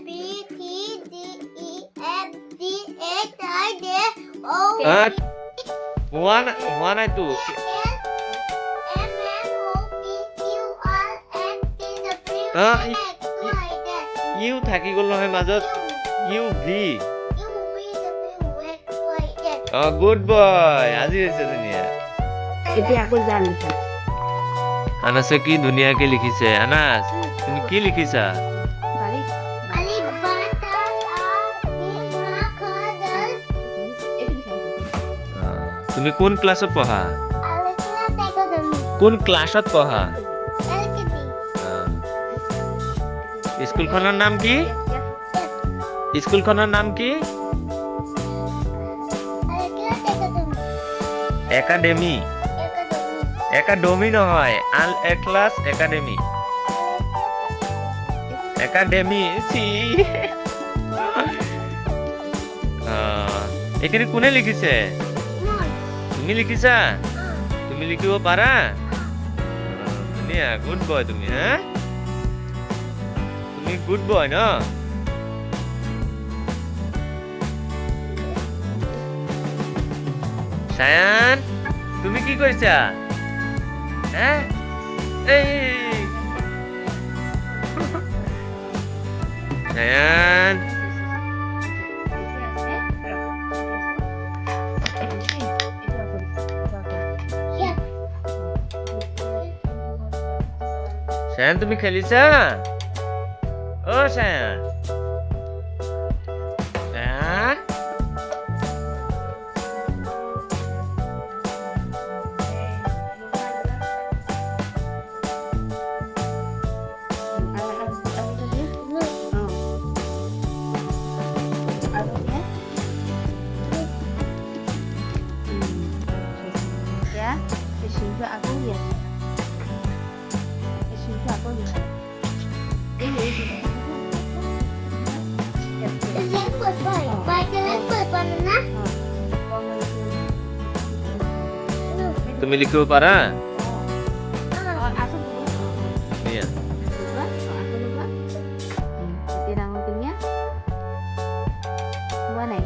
B C D E F G H I J O হোৱা নাই তো L M N O P Q R S T W X Y Z U থাকি গ'ল নহয় মাজত U V U V W X Y Z good boy আজি হৈছে ধুনীয়া এতিয়া আকৌ যা লিখা আনাসে কি ধুনীয়াকে লিখিছে আনাস তুমি কি লিখিছা বাৰী Alif Bata A B Ma Kha Dal এইটো লিখা তুমি কোন ক্লাছত পঢ়া Alexia Academy কোন ক্লাছত পঢ়া LKG স্কুলখনৰ নাম কি স্কুলখনৰ নাম কি Alexia Academy একাডেমি একাডেমি নহয় আল এক্লাস একাডেমি একাডেমি সি এখানে কোনে লিখিছে তুমি লিখিছা তুমি লিখিব পাৰা ধুনীয়া গুড বয় তুমি হ্যাঁ তুমি গুড বয় ন সায়ান তুমি কি কৰিছা হ্যাঁ এই সায়ান সায়ান তুমি খেলিছা ও Sayan Sayan ya cái sini aku lihat cái sini aku lihat ini Lenเปิดไฟไฟจะเล่นเปิดตอนนั้นนะ তুমি লিখিব পাৰা aku dulu iya aku lupa tirang tingnya dua nih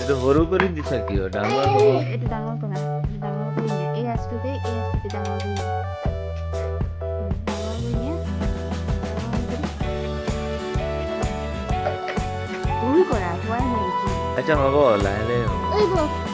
itu সৰু কৰি দিছা কিয় ডাঙৰ হ'ব itu ডাঙৰ কৰা ডাঙৰ কৰিnya এই আজটোতে ডাঙৰ কৰিnya ভুল কৰা হোৱাই নাই আচ্ছা হ'ব লাহে লাহে হ'ব এই বল